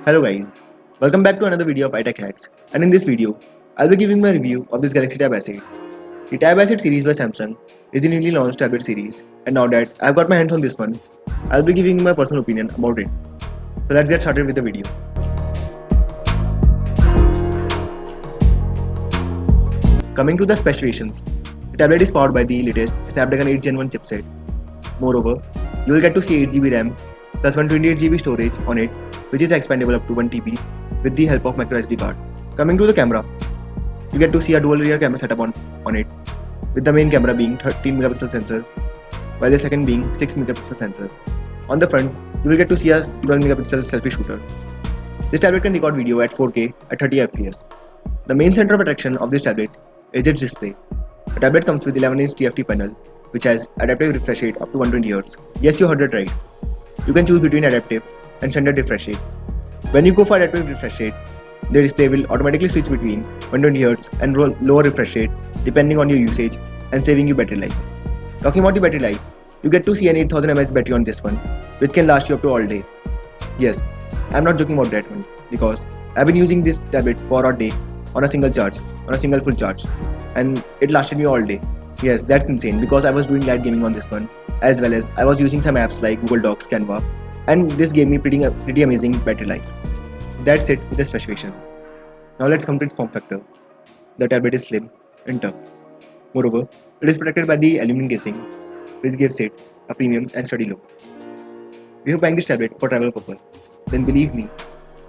Hello guys, welcome back to another video of itechhacks, and in this video, I'll be giving my review of this Galaxy Tab S8. The Tab S8 series by Samsung is the newly launched tablet series, and now that I've got my hands on this one, I'll be giving my personal opinion about it. So let's get started with the video. Coming to the specifications, the tablet is powered by the latest Snapdragon 8 Gen 1 chipset. Moreover, you will get to see 8GB RAM plus 128GB storage on it, which is expandable up to 1TB with the help of microSD card. Coming to the camera, you get to see a dual rear camera setup on it, with the main camera being 13MP sensor, while the second being 6MP sensor. On the front, you will get to see a 12MP selfie shooter. This tablet can record video at 4K at 30fps. The main center of attraction of this tablet is its display. The tablet comes with 11-inch TFT panel, which has adaptive refresh rate up to 120Hz. Yes, you heard it right. You can choose between adaptive and standard refresh rate. When you go for adaptive refresh rate, the display will automatically switch between 120Hz and lower refresh rate depending on your usage and saving you battery life. Talking about the battery life, you get to see an 8000 mAh battery on this one, which can last you up to all day. Yes, I'm not joking about that one, because I've been using this tablet for a day on a single full charge, and it lasted me all day. Yes, that's insane, because I was doing light gaming on this one, as well as I was using some apps like Google Docs, Canva, and this gave me pretty amazing battery life. That's it with the specifications. Now let's come to its form factor. The tablet is slim and tough. Moreover, it is protected by the aluminum casing, which gives it a premium and sturdy look. If you're buying this tablet for travel purpose, then believe me,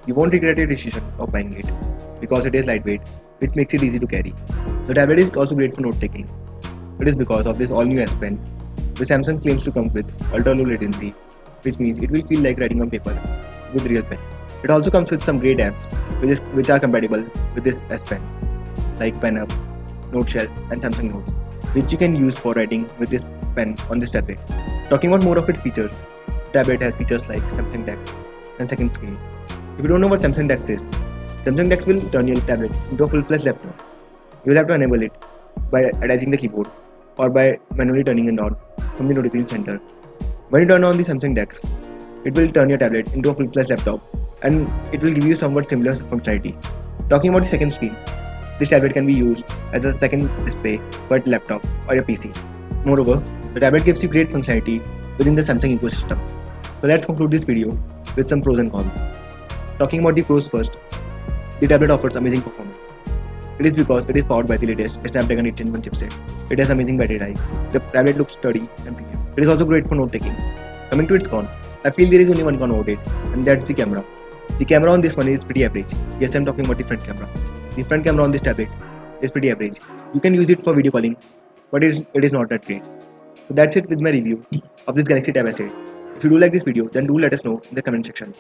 you won't regret your decision of buying it, because it is lightweight, which makes it easy to carry. The tablet is also great for note taking. It is because of this all-new S Pen, which Samsung claims to come with ultra-low latency, which means it will feel like writing on paper with real pen. It also comes with some great apps which are compatible with this S Pen, like PenUp, NoteShell, and Samsung Notes, which you can use for writing with this pen on this tablet. Talking about more of its features, the tablet has features like Samsung DeX and second screen. If you don't know what Samsung DeX is, Samsung DeX will turn your tablet into a full-fledged laptop. You will have to enable it by attaching the keyboard or by manually turning it on from the notification center. When you turn on the Samsung DeX, it will turn your tablet into a full-fledged laptop, and it will give you somewhat similar functionality. Talking about the second screen, this tablet can be used as a second display for a laptop or a PC. Moreover, the tablet gives you great functionality within the Samsung ecosystem. So let's conclude this video with some pros and cons. Talking about the pros first, the tablet offers amazing performance. It is because it is powered by the latest Snapdragon 8 Gen 1 chipset. It has amazing battery life. The tablet looks sturdy and premium. It is also great for note taking. Coming to its con, I feel there is only one con about it, and that's the camera. The camera on this one is pretty average. Yes, I'm talking about the front camera. The front camera on this tablet is pretty average. You can use it for video calling, but it is not that great. So that's it with my review of this Galaxy Tab S8. If you do like this video, then do let us know in the comment section.